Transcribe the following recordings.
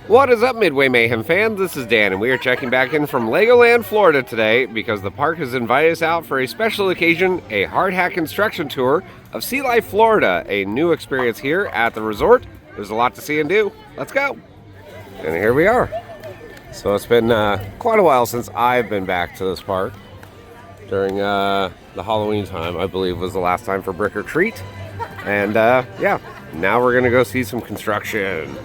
What is up, Midway Mayhem fans? This is Dan, and we are checking back in from LEGOLAND Florida today because the park has invited us out for a special occasion, a hard hat construction tour of SEA LIFE Florida, a new experience here at the resort. There's a lot to see and do. Let's go! And here we are. So it's been quite a while since I've been back to this park. During the Halloween time, I believe, was the last time for Brick or Treat. And yeah, now we're gonna go see some construction.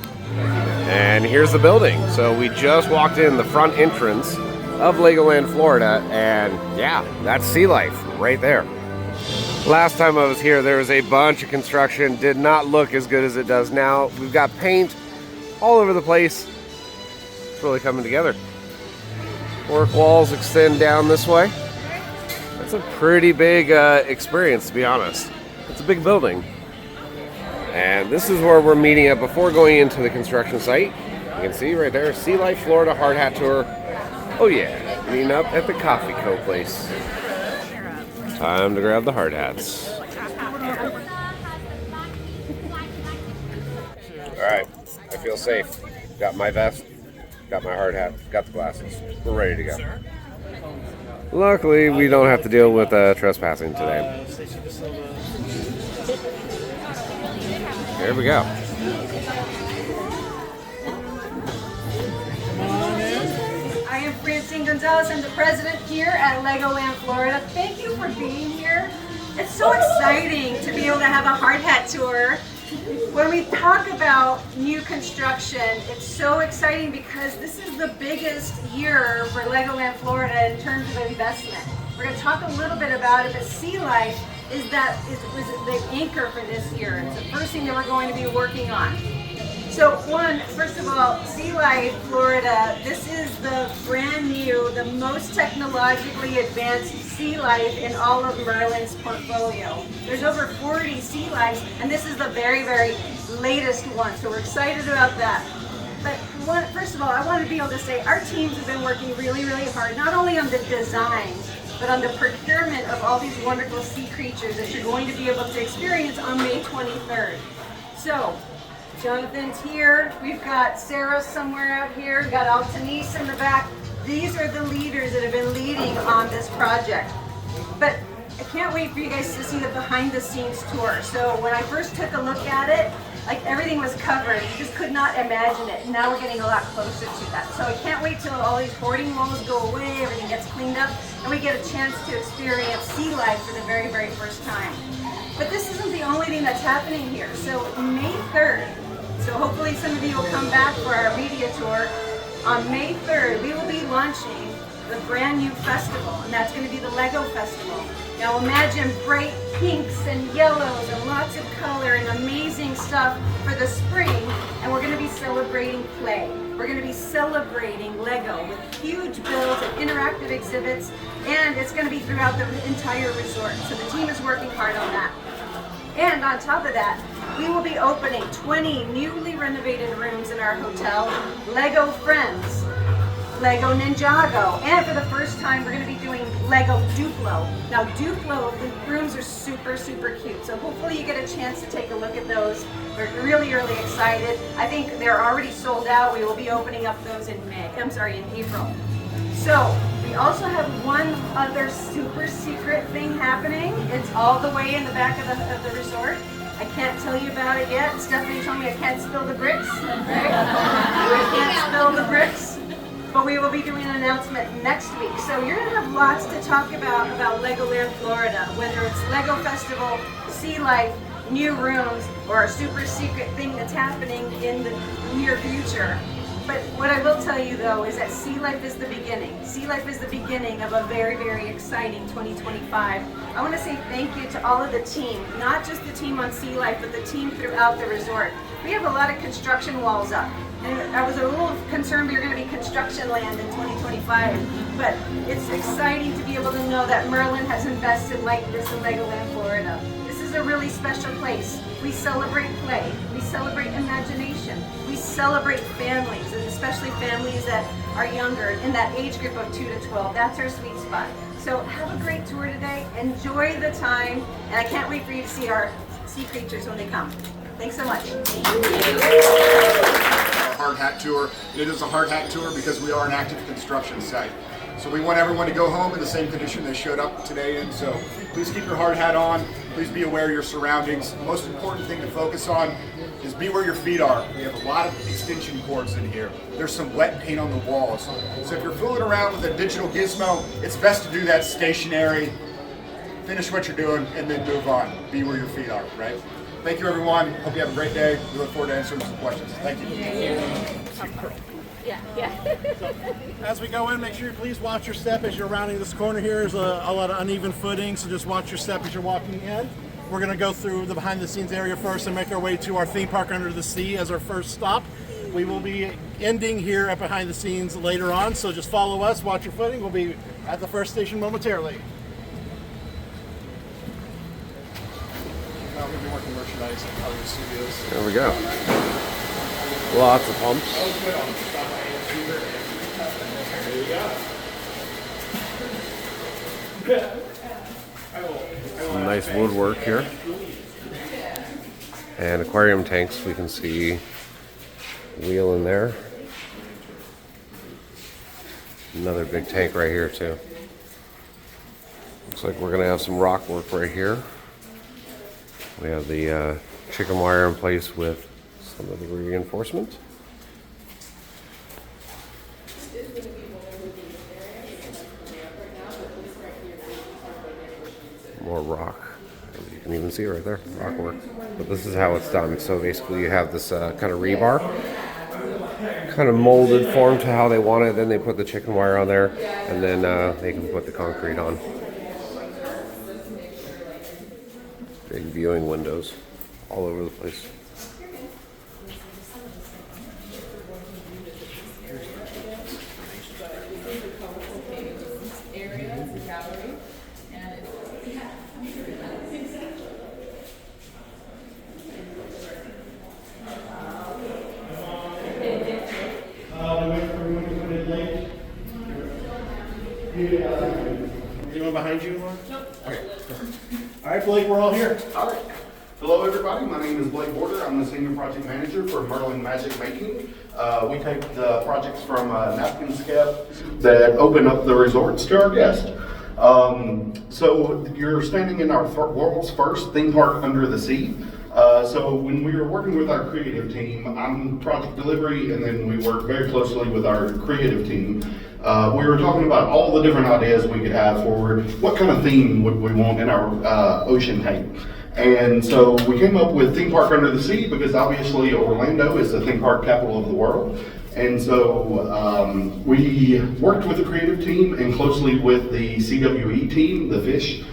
And here's the building. So we just walked in the front entrance of LEGOLAND Florida, and yeah, that's SEA LIFE right there. Last time I was here, there was a bunch of construction. Did not look as good as it does now. We've got paint all over the place. It's really coming together. Work walls extend down this way. That's a pretty big experience, to be honest. It's a big building. And this is where we're meeting up before going into the construction site. You can see right there, SEA LIFE Florida Hard Hat Tour. Oh yeah, meeting up at the Coffee Co. place. Time to grab the hard hats. Alright, I feel safe. Got my vest, got my hard hat, got the glasses. We're ready to go. Luckily, we don't have to deal with trespassing today. Here we go. I am Francine Gonzalez. I'm the president here at LEGOLAND Florida. Thank you for being here. It's so exciting to be able to have a hard hat tour. When we talk about new construction, it's so exciting because this is the biggest year for LEGOLAND Florida in terms of investment. We're going to talk a little bit about it, but SEA LIFE was the anchor for this year. It's the first thing that we're going to be working on. So first of all, SEA LIFE Florida, this is the brand new, the most technologically advanced SEA LIFE in all of Merlin's portfolio. There's over 40 SEA LIFEs, and this is the very, very latest one, so we're excited about that. But first of all, I want to be able to say our teams have been working really, really hard, not only on the designs, but on the procurement of all these wonderful sea creatures that you're going to be able to experience on May 23rd. So, Jonathan's here, we've got Sarah somewhere out here, we've got Altanise in the back. These are the leaders that have been leading on this project. But I can't wait for you guys to see the behind the scenes tour. So when I first took a look at it, like everything was covered, you just could not imagine it. And now we're getting a lot closer to that. So I can't wait till all these hoarding walls go away, everything gets cleaned up, and we get a chance to experience SEA LIFE for the very, very first time. But this isn't the only thing that's happening here. So May 3rd, so hopefully some of you will come back for our media tour. On May 3rd, we will be launching the brand new festival, and that's going to be the LEGO Festival. Now imagine bright pinks and yellows and lots of color and amazing stuff for the spring, and we're going to be celebrating play. We're going to be celebrating LEGO with huge builds and interactive exhibits, and it's going to be throughout the entire resort. So the team is working hard on that. And on top of that, we will be opening 20 newly renovated rooms in our hotel, LEGO Friends, LEGO Ninjago, and for the first time we're going to be doing LEGO Duplo. Now Duplo, the rooms are super, super cute, so hopefully you get a chance to take a look at those. We're really, really excited. I think they're already sold out. We will be opening up those in April. So we also have one other super secret thing happening. It's all the way in the back of the resort. I can't tell you about it yet. Stephanie told me I can't spill the bricks. Right? I can't spill the bricks. But we will be doing an announcement next week. So you're going to have lots to talk about LEGOLAND Florida, whether it's LEGO Festival, SEA LIFE, new rooms, or a super secret thing that's happening in the near future. But what I will tell you though is that SEA LIFE is the beginning. SEA LIFE is the beginning of a very, very exciting 2025. I want to say thank you to all of the team, not just the team on SEA LIFE, but the team throughout the resort. We have a lot of construction walls up. And I was a little concerned we were going to be construction land in 2025, but it's exciting to be able to know that Merlin has invested like this in LEGOLAND Florida. This is a really special place. We celebrate play, we celebrate imagination, we celebrate families, and especially families that are younger, in that age group of 2 to 12. That's our sweet spot. So have a great tour today, enjoy the time, and I can't wait for you to see our sea creatures when they come. Thanks so much. hard hat tour. It is a hard hat tour because we are an active construction site. So we want everyone to go home in the same condition they showed up today in. So please keep your hard hat on. Please be aware of your surroundings. The most important thing to focus on is be where your feet are. We have a lot of extension cords in here. There's some wet paint on the walls. So if you're fooling around with a digital gizmo, it's best to do that stationary. Finish what you're doing and then move on. Be where your feet are, right? Thank you, everyone. Hope you have a great day. We look forward to answering some questions. Thank you. As we go in, make sure you please watch your step as you're rounding this corner here. There's a lot of uneven footing, so just watch your step as you're walking in. We're going to go through the behind the scenes area first and make our way to our theme park under the sea as our first stop. We will be ending here at behind the scenes later on, so just follow us, watch your footing. We'll be at the first station momentarily. Now we're going to be working merchandise in Hollywood Studios. There we go. Lots of pumps. Some nice woodwork here. And aquarium tanks, we can see wheel in there. Another big tank right here too. Looks like we're gonna have some rock work right here. We have the chicken wire in place with some of the reinforcement. More rock. You can even see it right there, rock work. But this is how it's done. So basically you have this kind of rebar, kind of molded form to how they want it. Then they put the chicken wire on there, and then they can put the concrete on. Big viewing windows all over the place. Anyone behind you, Lauren? Nope. Okay. All right, Blake, we're all here. All right. Hello, everybody. My name is Blake Border. I'm the Senior Project Manager for Merlin Magic Making. We take the projects from Napkin Scap that open up the resorts to our guests. So you're standing in our world's first theme park under the sea. So when we were working with our creative team, I'm project delivery, and then we work very closely with our creative team. We were talking about all the different ideas we could have for what kind of theme would we want in our ocean tank. And so we came up with Theme Park Under the Sea because obviously Orlando is the theme park capital of the world. And so we worked with the creative team and closely with the CWE team, the fish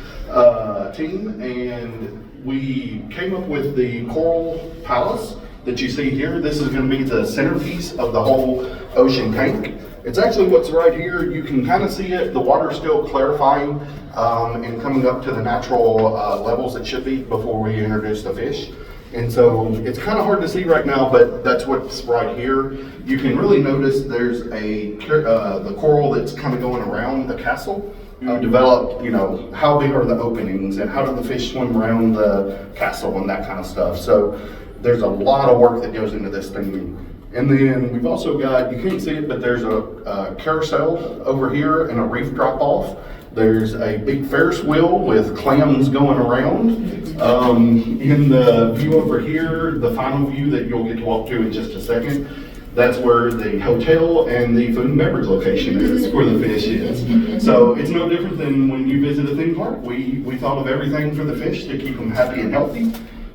team, and we came up with the Coral Palace that you see here. This is going to be the centerpiece of the whole ocean tank. It's actually what's right here. You can kind of see it. The water's still clarifying and coming up to the natural levels it should be before we introduce the fish. And so it's kind of hard to see right now, but that's what's right here. You can really notice there's the coral that's kind of going around the castle. Develop, how big are the openings and how do the fish swim around the castle and that kind of stuff. So there's a lot of work that goes into this thing. And then we've also got, you can't see it, but there's a carousel over here and a reef drop off. There's a big Ferris wheel with clams going around. In the view over here, the final view that you'll get to walk to in just a second, that's where the hotel and the food and beverage location is, where the fish is. So it's no different than when you visit a theme park. We thought of everything for the fish to keep them happy and healthy.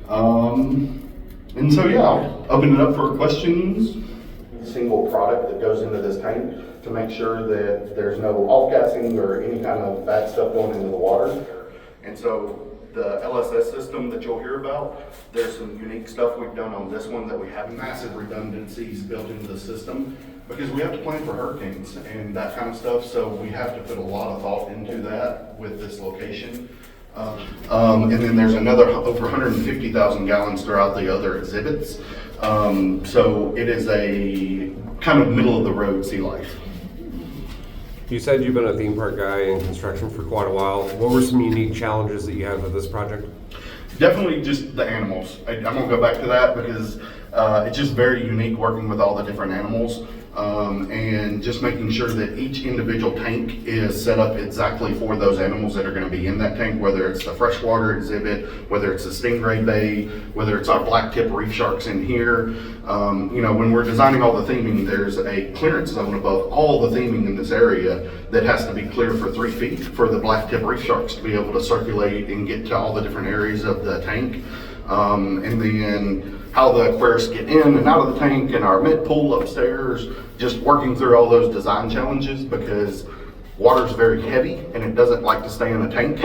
And so yeah, I'll open it up for questions. Single product that goes into this tank to make sure that there's no off-gassing or any kind of bad stuff going into the water. And so the LSS system that you'll hear about, there's some unique stuff we've done on this one that we have massive redundancies built into the system because we have to plan for hurricanes and that kind of stuff. So we have to put a lot of thought into that with this location. And then there's another over 150,000 gallons throughout the other exhibits. So it is a kind of middle of the road sea life. You said you've been a theme park guy in construction for quite a while. What were some unique challenges that you had with this project? Definitely just the animals. I'm gonna go back to that because It's just very unique working with all the different animals. And just making sure that each individual tank is set up exactly for those animals that are going to be in that tank, whether it's the freshwater exhibit, whether it's the stingray bay, whether it's our blacktip reef sharks in here. You know, when we're designing all the theming, there's a clearance zone above all the theming in this area that has to be clear for 3 feet for the blacktip reef sharks to be able to circulate and get to all the different areas of the tank. And then how the aquarists get in and out of the tank, and our mid pool upstairs, just working through all those design challenges because water's very heavy and it doesn't like to stay in a tank.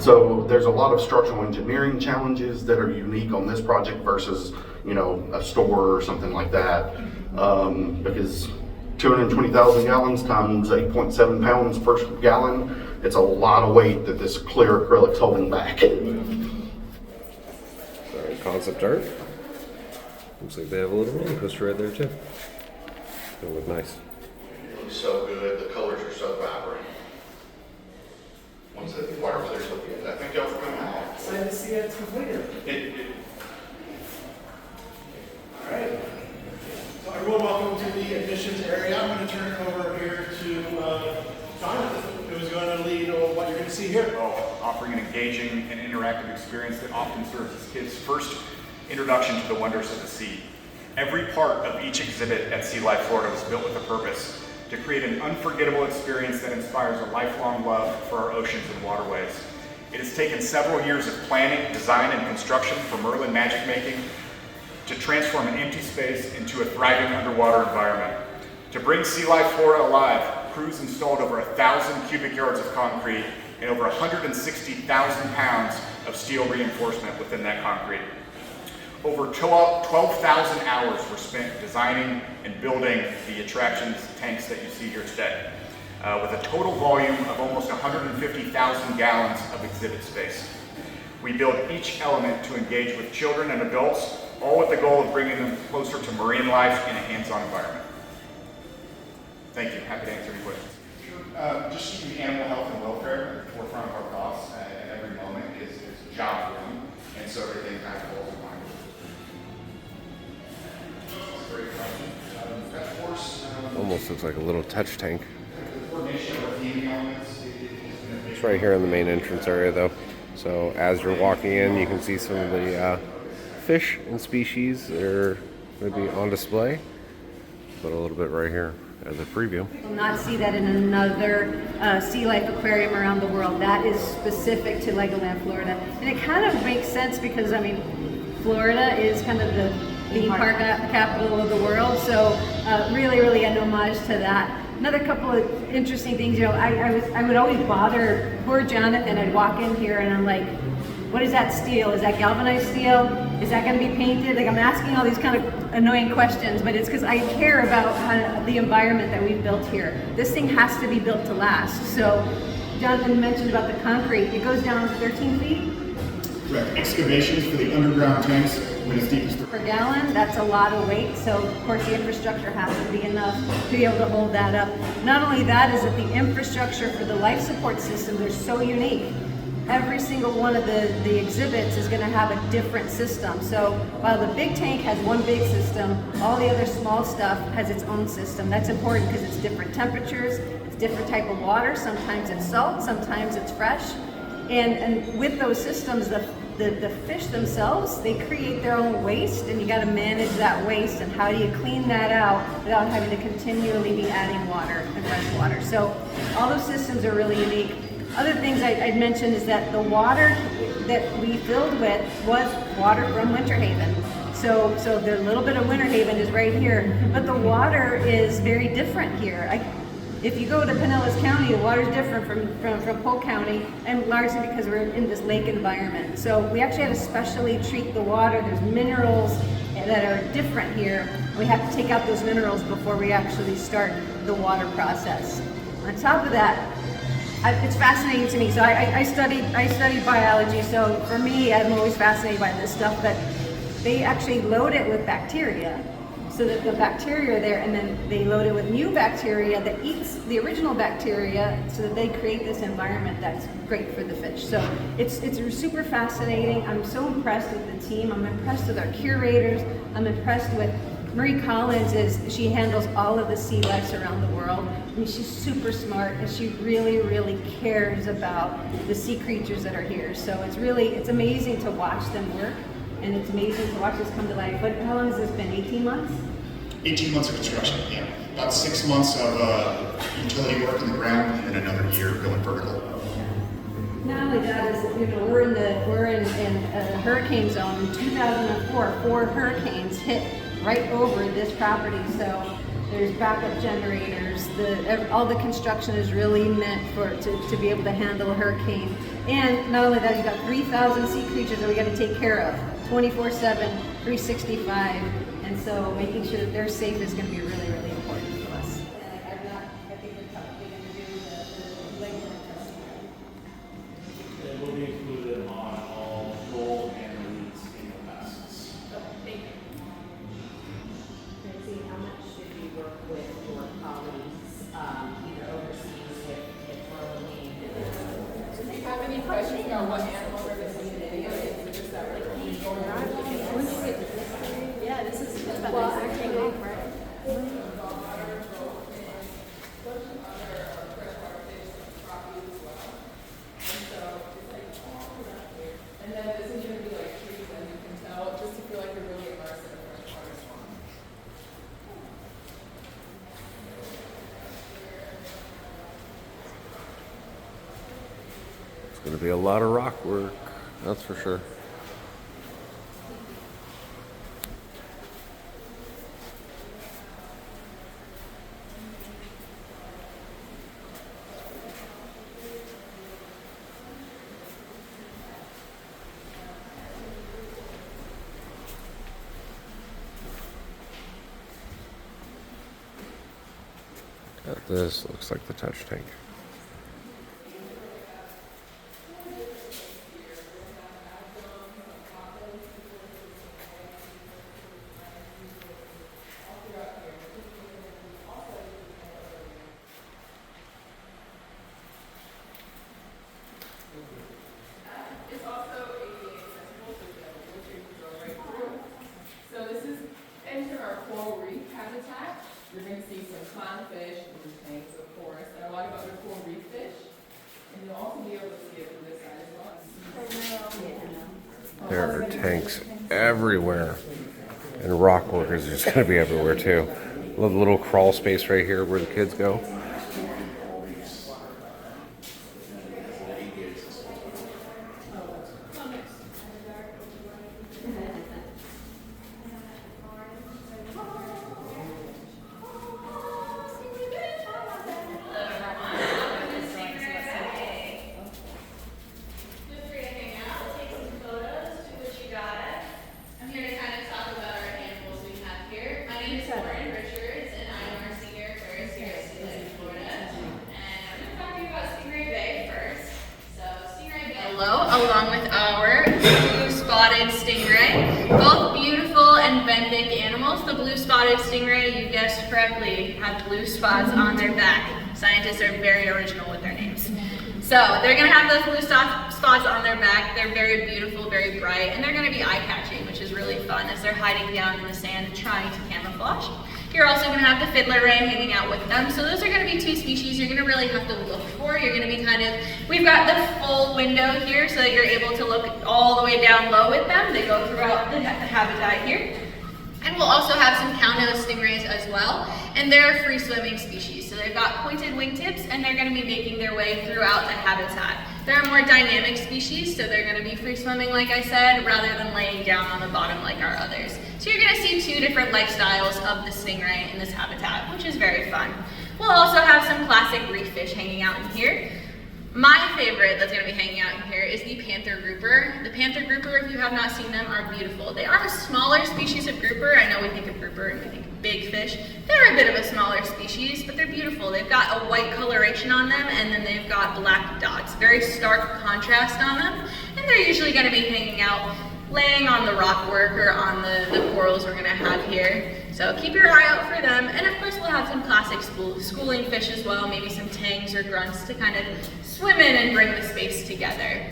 So there's a lot of structural engineering challenges that are unique on this project versus, you know, a store or something like that. Because 220,000 gallons times 8.7 pounds per gallon, it's a lot of weight that this clear acrylic's holding back. Concept art. Looks like they have a little roller coaster right there too. It'll look nice. It looks so good. The colors are so vibrant. Once the water clears up again, I think y'all are coming out. Excited to see it's completed. All right. So everyone, welcome to the admissions area. I'm going to turn it over here to Jonathan, who is going to lead what you're going to see here. Offering an engaging and interactive experience that often serves as kids' first introduction to the wonders of the sea. Every part of each exhibit at SEA Life Florida was built with a purpose: to create an unforgettable experience that inspires a lifelong love for our oceans and waterways. It has taken several years of planning, design, and construction for Merlin Magic Making to transform an empty space into a thriving underwater environment. To bring SEA Life Florida alive, crews installed over 1,000 cubic yards of concrete and over 160,000 pounds of steel reinforcement within that concrete. Over 12,000 hours were spent designing and building the attractions tanks that you see here today, with a total volume of almost 150,000 gallons of exhibit space. We build each element to engage with children and adults, all with the goal of bringing them closer to marine life in a hands-on environment. Thank you. Happy to answer any questions. Just keeping animal health and welfare at the forefront of our thoughts at every moment is a job for them, and so everything kind of falls in line with it. Great question. Of course, Almost looks like a little touch tank. the coordination of the theming elements is It's right here in the main entrance area though. So as you're walking in, you can see some of the fish and species that are going to be on display. But a little bit right here as a preview. You will not see that in another Sea Life Aquarium around the world. That is specific to LEGOLAND Florida. And it kind of makes sense because, I mean, Florida is kind of the theme park capital of the world. So really an homage to that. Another couple of interesting things, you know, I would always bother poor Jonathan. I'd walk in here and I'm like, what is that steel? Is that galvanized steel? Is that going to be painted? Like, I'm asking all these kind of annoying questions, but it's because I care about the environment that we've built here. This thing has to be built to last. So Jonathan mentioned about the concrete. It goes down 13 feet? Correct. Excavations for the underground tanks when it's deepest. Per gallon, that's a lot of weight. So of course the infrastructure has to be enough to be able to hold that up. Not only that, is that the infrastructure for the life support systems are so unique. Every single one of the exhibits is going to have a different system. So while the big tank has one big system, all the other small stuff has its own system. That's important because it's different temperatures, it's different type of water. Sometimes it's salt, sometimes it's fresh. And with those systems, the fish themselves, they create their own waste, and you got to manage that waste. And how do you clean that out without having to continually be adding water and fresh water? So all those systems are really unique. Other things I'd mention is that the water that we filled with was water from Winter Haven. So the little bit of Winter Haven is right here, but the water is very different here. If you go to Pinellas County, the water's different from Polk County, and largely because we're in this lake environment. So we actually have to specially treat the water. There's minerals that are different here. We have to take out those minerals before we actually start the water process. On top of that, it's fascinating to me. So I studied biology. So for me, I'm always fascinated by this stuff. But they actually load it with bacteria. so that the bacteria are there, and then they load it with new bacteria that eats the original bacteria, so that they create this environment that's great for the fish. So it's super fascinating. I'm so impressed with the team. I'm impressed with our curators. I'm impressed with Marie Collins. She handles all of the sea lives around the world. I mean, she's super smart, and she really cares about the sea creatures that are here. So it's amazing to watch them work. And it's amazing to watch this come to life. But how long has this been? 18 months? 18 months of construction, yeah. About 6 months of utility work in the ground, and then another year going vertical. Not only that is, we're in a hurricane zone. In 2004, 4 hurricanes hit right over this property. So there's backup generators. All the construction is really meant to be able to handle a hurricane. And not only that, you've got 3,000 sea creatures that we got to take care of 24/7, 365. And so making sure that they're safe is going to be really important to us. I think we're probably going to do the LEGOLAND test. It will be included on all gold and elites in the passes. Thank you. Tracy, how much should you work with your colleagues, either overseas with Merlin? Do they have any questions about what animals are going to see in the video? Is this that we're going on? Yeah, this is well, actually, And then this is going to be like trees, as you can tell, just to feel like you're really immersed in a freshwater swamp. It's going to be a lot of rock work, that's for sure. This looks like the touch tank. It's also ADA accessible, so you have a wheelchair to go right through. So this is enter our coral reef habitat. You're going to see some clownfish, blue tanks, of course, and a lot of other coral reef fish. And you'll also be able to see it from this side as well. There are tanks everywhere. And rock work is just going to be everywhere too. Love the little crawl space right here where the kids go. Along with our blue-spotted stingray. Both beautiful and bendic animals. The blue-spotted stingray, you guessed correctly, have blue spots on their back. Scientists are very original with their names. So they're going to have those blue spots on their back. They're very beautiful, very bright, and they're going to be eye-catching, which is really fun as they're hiding down in the sand trying to camouflage. You're also going to have the fiddler ray hanging out with them. So those are going to be 2 species you're going to really have to look for. You're going to be we've got the full window here so that you're able to look all the way down low with them. They go throughout the habitat here. And we'll also have some cow-nosed stingrays as well. And they're free-swimming species. So they've got pointed wingtips and they're going to be making their way throughout the habitat. They're a more dynamic species, so they're going to be free-swimming, like I said, rather than laying down on the bottom like our others. So you're going to see 2 different lifestyles of the stingray in this habitat, which is very fun. We'll also have some classic reef fish hanging out in here. My favorite that's going to be hanging out in here is the panther grouper. The panther grouper, if you have not seen them, are beautiful. They are a smaller species of grouper. I know we think of grouper and we think of big fish. They're a bit of a smaller species, but they're beautiful. They've got a white coloration on them, and then they've got black dots. Very stark contrast on them, and they're usually going to be hanging out laying on the rock work or on the corals we're going to have here. So keep your eye out for them. And of course we'll have some classic schooling fish as well, maybe some tangs or grunts to kind of swim in and bring the space together.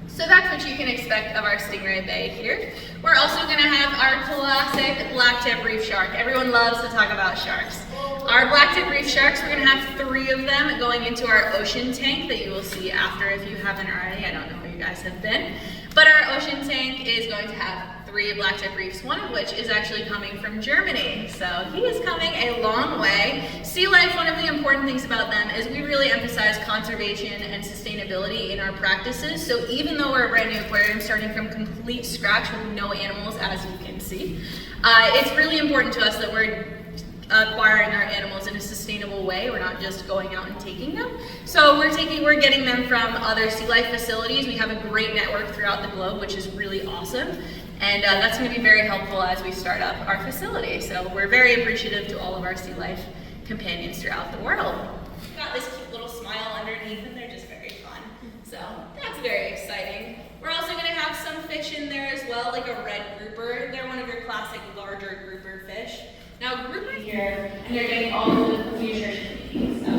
So that's what you can expect of our stingray bay here. We're also going to have our classic blacktip reef shark. Everyone loves to talk about sharks. Our blacktip reef sharks, we're going to have 3 of them going into our ocean tank that you will see after if you haven't already. I don't know where you guys have been. But our ocean tank is going to have 3 blacktip reefs, one of which is actually coming from Germany. So he is coming a long way. Sea Life, one of the important things about them is we really emphasize conservation and sustainability in our practices. So even though we're a brand new aquarium starting from complete scratch with no animals, as you can see, it's really important to us that we're acquiring our animals in a sustainable way. We're not just going out and taking them. So we're getting them from other Sea Life facilities. We have a great network throughout the globe, which is really awesome. And that's going to be very helpful as we start up our facility. So we're very appreciative to all of our Sea Life companions throughout the world. We've got this cute little smile underneath and they're just very fun. So that's very exciting. We're also going to have some fish in there as well, like a red grouper. They're one of your classic larger grouper fish. Now grouper here, and they're getting all of the nutrition they need. So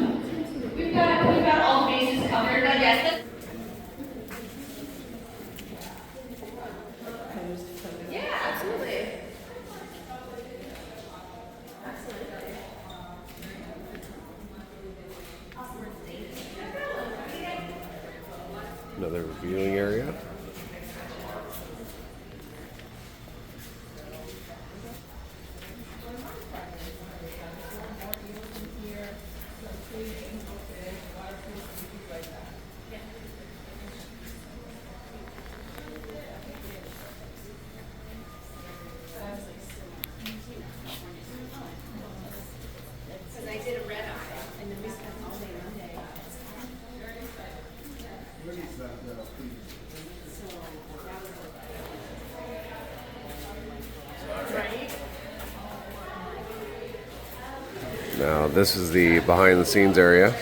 we've got all the bases covered, but yes, yeah, absolutely. Another viewing area. I did a red eye, and then we spent all day Monday. Now this is the behind the scenes area.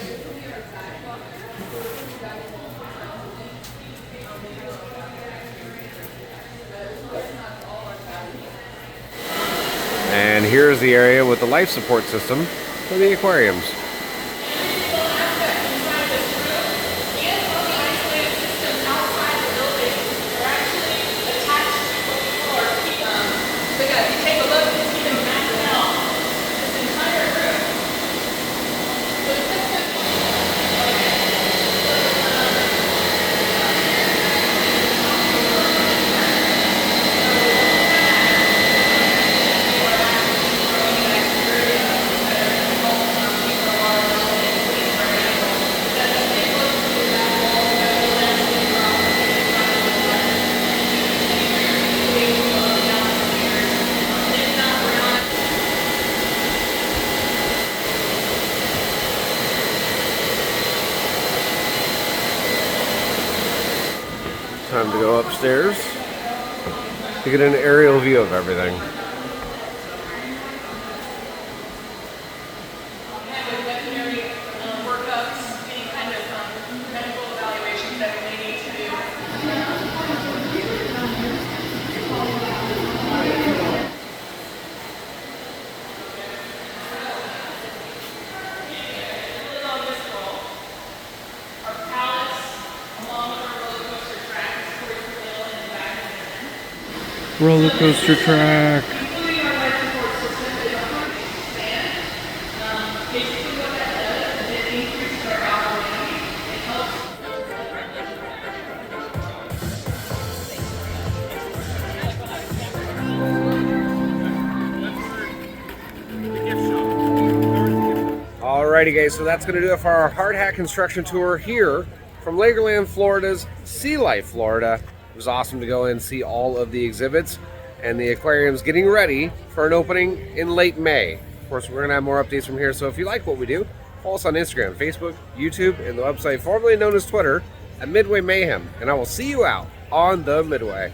And here's the area with the life support system for the aquariums. Time to go upstairs to get an aerial view of everything. Roller coaster track. Alrighty guys, so that's going to do it for our hard hat construction tour here from LEGOLAND Florida's Sea Life Florida. It was awesome to go and see all of the exhibits, and the aquarium's getting ready for an opening in late May. Of course, we're going to have more updates from here, so if you like what we do, follow us on Instagram, Facebook, YouTube, and the website formerly known as Twitter at Midway Mayhem, and I will see you out on the Midway.